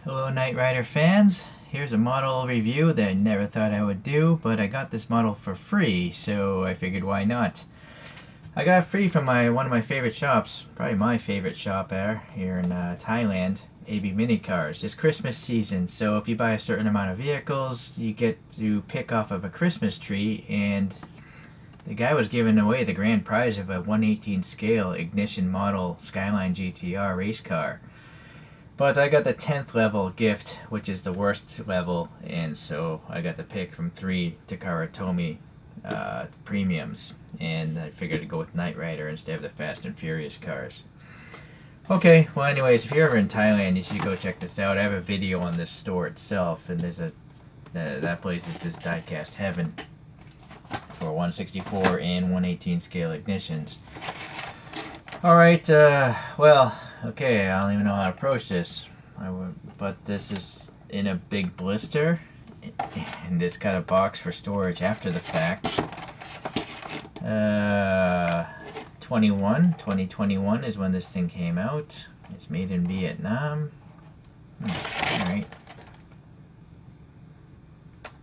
Hello Knight Rider fans, here's a model review that I never thought I would do, but I got this model for free, so I figured why not. I got it free from one of my favorite shops, probably my favorite shop here in Thailand, AB Mini Cars. It's Christmas season, so if you buy a certain amount of vehicles, you get to pick off of a Christmas tree, and the guy was giving away the grand prize of a 1/18 scale ignition model Skyline GTR race car. But I got the 10th level gift, which is the worst level, and so I got to pick from 3 Takara Tomy premiums, and I figured to go with Knight Rider instead of the Fast and Furious cars. Okay, well anyways, if you're ever in Thailand, you should go check this out. I have a video on this store itself, and there's that place is just diecast heaven for 164 and 1/18 scale ignitions. Alright, well, okay, I don't even know how to approach this. But this is in a big blister, and it's got a box for storage after the fact. 2021 is when this thing came out. It's made in Vietnam. Alright.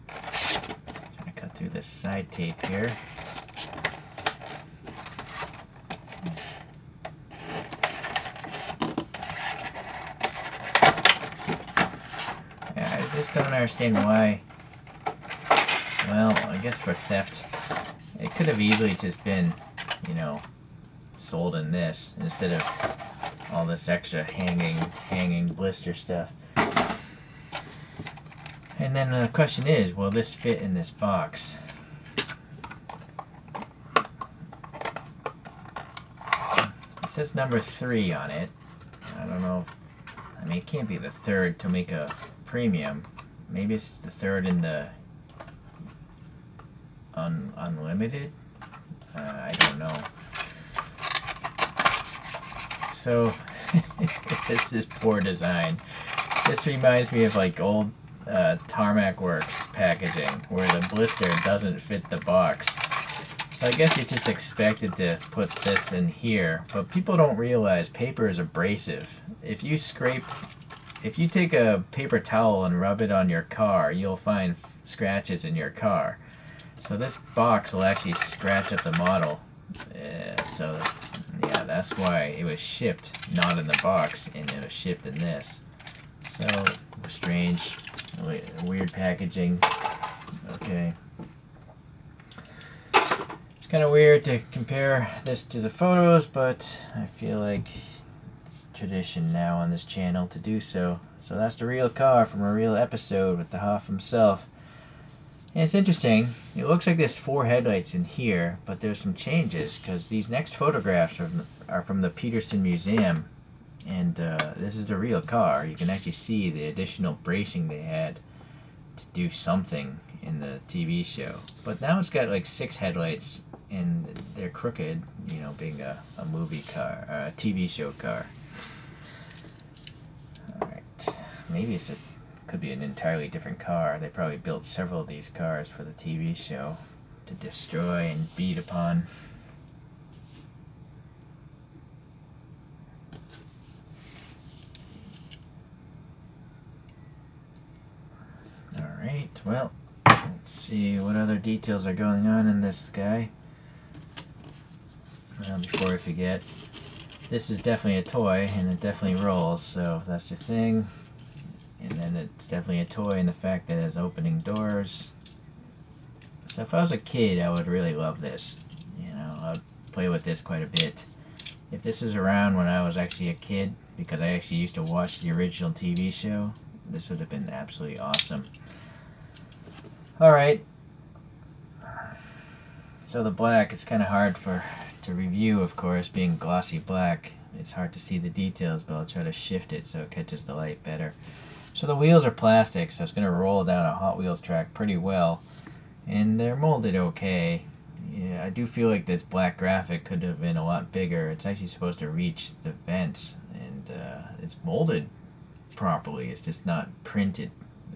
Trying to cut through this side tape here. I just don't understand why. Well, I guess for theft, it could have easily just been, you know, sold in this instead of all this extra hanging blister stuff. And then the question is, will this fit in this box? It says number 3 on it. I don't know. I mean, it can't be the 3rd Tomica Premium. Maybe it's the 3rd in the Unlimited? I don't know. So, this is poor design. This reminds me of like old Tarmac Works packaging, where the blister doesn't fit the box. So I guess you just expected to put this in here, but people don't realize paper is abrasive. If you take a paper towel and rub it on your car, you'll find scratches in your car. So this box will actually scratch up the model. So yeah, that's why it was shipped not in the box, and it was shipped in this. So strange, weird packaging. Okay. It's kind of weird to compare this to the photos, but I feel like it's tradition now on this channel to do so. So that's the real car from a real episode with the Hoff himself. And it's interesting, it looks like there's 4 headlights in here, but there's some changes, because these next photographs are from the Peterson Museum, and this is the real car. You can actually see the additional bracing they had to do something in the TV show. But now it's got like 6 headlights, and they're crooked, you know, being a movie car, a TV show car. Alright, maybe could be an entirely different car. They probably built several of these cars for the TV show to destroy and beat upon. Alright, well, let's see what other details are going on in this guy. Before I forget, this is definitely a toy, and it definitely rolls, so if that's your thing. And then it's definitely a toy in the fact that it has opening doors. So if I was a kid, I would really love this. You know, I'd play with this quite a bit. If this was around when I was actually a kid, because I actually used to watch the original TV show, this would have been absolutely awesome. Alright. So the black, it's kind of hard to review, of course, being glossy black. It's hard to see the details, but I'll try to shift it so it catches the light better. So the wheels are plastic, so it's going to roll down a Hot Wheels track pretty well. And they're molded okay. Yeah, I do feel like this black graphic could have been a lot bigger. It's actually supposed to reach the vents, and it's molded properly. It's just not printed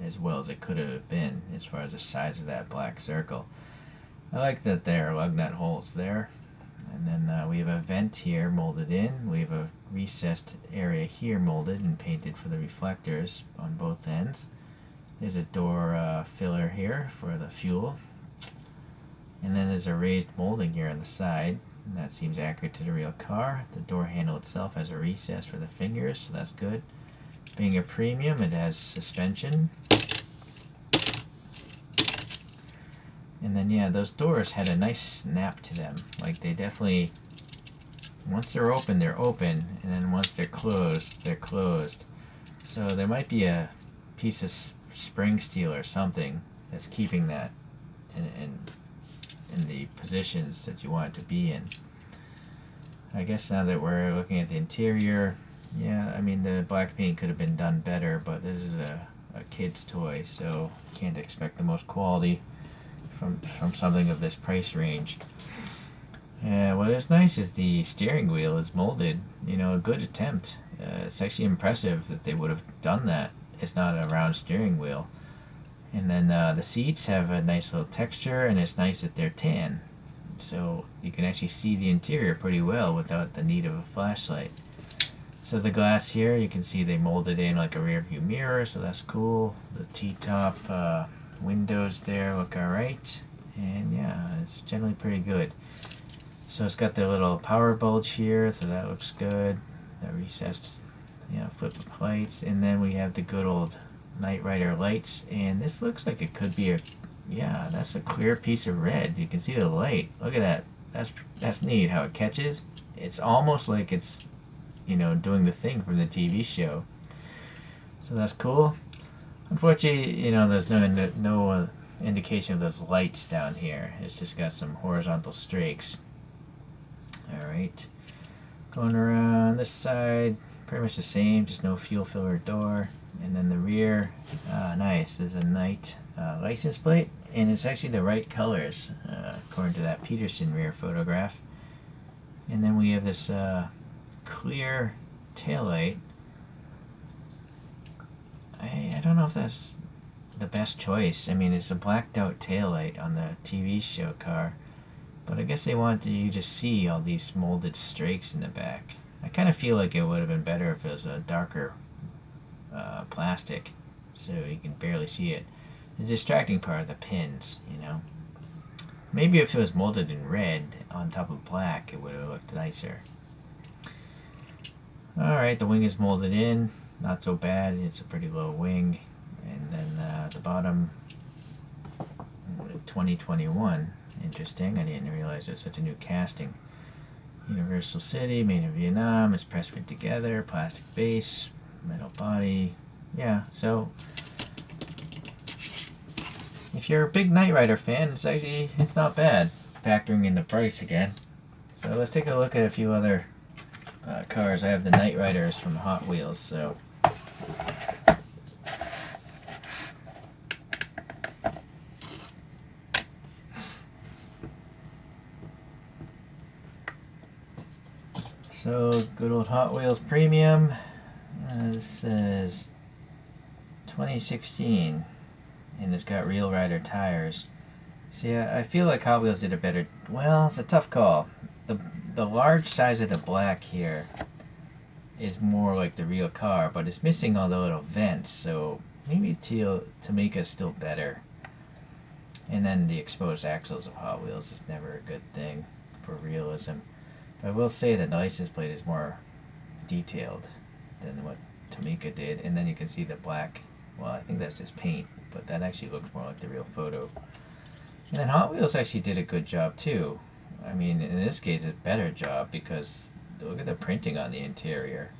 as well as it could have been as far as the size of that black circle. I like that there are lug nut holes there. And then we have a vent here molded in. We have a recessed area here molded and painted for the reflectors on both ends. There's a door filler here for the fuel. And then there's a raised molding here on the side. And that seems accurate to the real car. The door handle itself has a recess for the fingers, so that's good. Being a premium, it has suspension. And then yeah, those doors had a nice snap to them. Like they definitely, once they're open, and then once they're closed, they're closed. So there might be a piece of spring steel or something that's keeping that in the positions that you want it to be in. I guess now that we're looking at the interior, yeah, I mean the black paint could have been done better, but this is a kid's toy, so can't expect the most quality from something of this price range. What is nice is the steering wheel is molded. You know, a good attempt. It's actually impressive that they would have done that. It's not a round steering wheel. And then the seats have a nice little texture, and it's nice that they're tan. So you can actually see the interior pretty well without the need of a flashlight. So the glass here, you can see they molded in like a rear view mirror, so that's cool. The T-top windows there look alright, and yeah, it's generally pretty good. So it's got the little power bulge here, so that looks good. The recessed, flip lights, and then we have the good old Knight Rider lights, and this looks like it could be that's a clear piece of red. You can see the light. Look at that. That's neat how it catches. It's almost like it's, doing the thing from the TV show. So that's cool. Unfortunately, there's no indication of those lights down here. It's just got some horizontal streaks. Alright. Going around this side, pretty much the same, just no fuel filler door. And then the rear, nice. There's a Knight license plate, and it's actually the right colors, according to that Peterson rear photograph. And then we have this clear taillight. I don't know if that's the best choice. I mean, it's a blacked out taillight on the TV show car, but I guess they wanted you to see all these molded streaks in the back. I kind of feel like it would have been better if it was a darker plastic, so you can barely see it. The distracting part are the pins, Maybe if it was molded in red on top of black, it would have looked nicer. Alright, the wing is molded in. Not so bad. It's a pretty low wing. And then the bottom, 2021. Interesting. I didn't realize it was such a new casting. Universal City, made in Vietnam. It's press fit together. Plastic base, metal body. Yeah, so if you're a big Knight Rider fan, it's not bad, factoring in the price again. So let's take a look at a few other cars. I have the Knight Riders from Hot Wheels, so good old Hot Wheels Premium. This says 2016, and it's got Real Rider tires. See, I feel like Hot Wheels did a better. Well, it's a tough call. The large size of the black here is more like the real car, but it's missing all the little vents, so maybe Tomica is still better. And then the exposed axles of Hot Wheels is never a good thing for realism. But I will say that the license plate is more detailed than what Tomica did, and then you can see the black. Well, I think that's just paint, but that actually looks more like the real photo. And then Hot Wheels actually did a good job too. I mean, in this case, a better job, because look at the printing on the interior.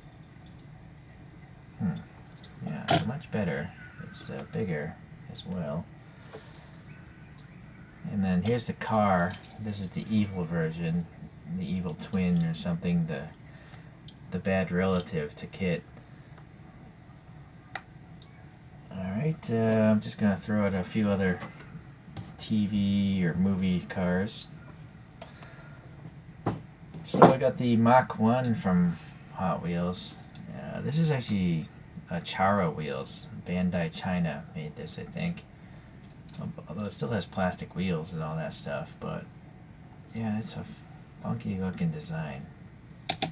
Yeah, much better. It's bigger as well. And then here's the car. This is the evil version, the evil twin or something, the bad relative to KITT. Alright, I'm just going to throw out a few other TV or movie cars. So I got the Mach 1 from Hot Wheels. This is actually Chara wheels. Bandai China made this, I think. Although it still has plastic wheels and all that stuff, but yeah, it's a Funky looking design. I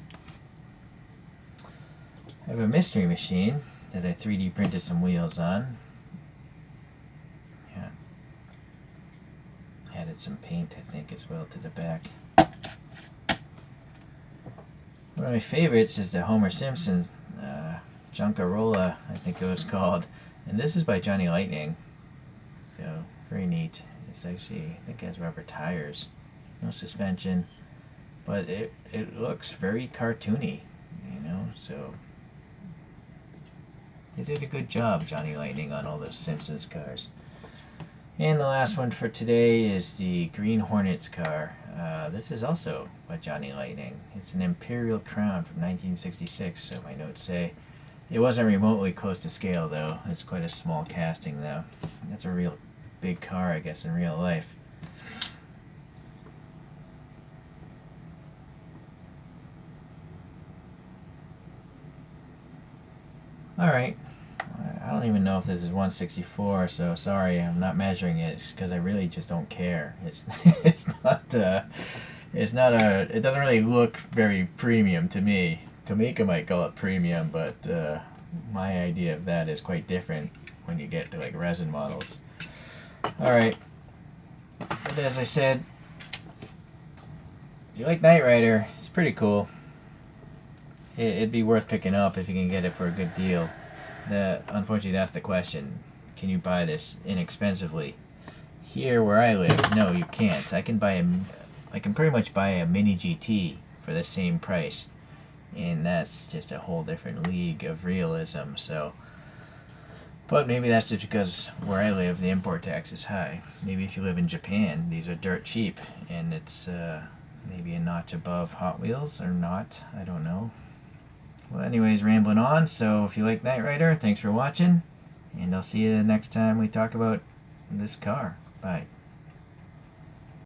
have a mystery machine that I 3D printed some wheels on. Yeah. Added some paint, I think, as well to the back. One of my favorites is the Homer Simpson Junkarola, I think it was called. And this is by Johnny Lightning. So, very neat. It's actually, I think it has rubber tires. No suspension. But it looks very cartoony, you know, so they did a good job, Johnny Lightning, on all those Simpsons cars. And the last one for today is the Green Hornets car. This is also by Johnny Lightning. It's an Imperial Crown from 1966, so my notes say. It wasn't remotely close to scale, though. It's quite a small casting, though. That's a real big car, I guess, in real life. Alright, I don't even know if this is 164, so sorry, I'm not measuring it because I really just don't care. It's it doesn't really look very premium to me. Tomica might call it premium, but my idea of that is quite different when you get to like resin models. Alright, but as I said, if you like Knight Rider, it's pretty cool. It'd be worth picking up if you can get it for a good deal. Unfortunately, that's the question. Can you buy this inexpensively? Here where I live, no, you can't. I can pretty much buy a mini GT for the same price, and that's just a whole different league of realism. So, but maybe that's just because where I live, the import tax is high. Maybe if you live in Japan, these are dirt cheap, and it's maybe a notch above Hot Wheels or not. I don't know. Well, anyways, rambling on. So if you like Knight Rider, thanks for watching, and I'll see you the next time we talk about this car. Bye.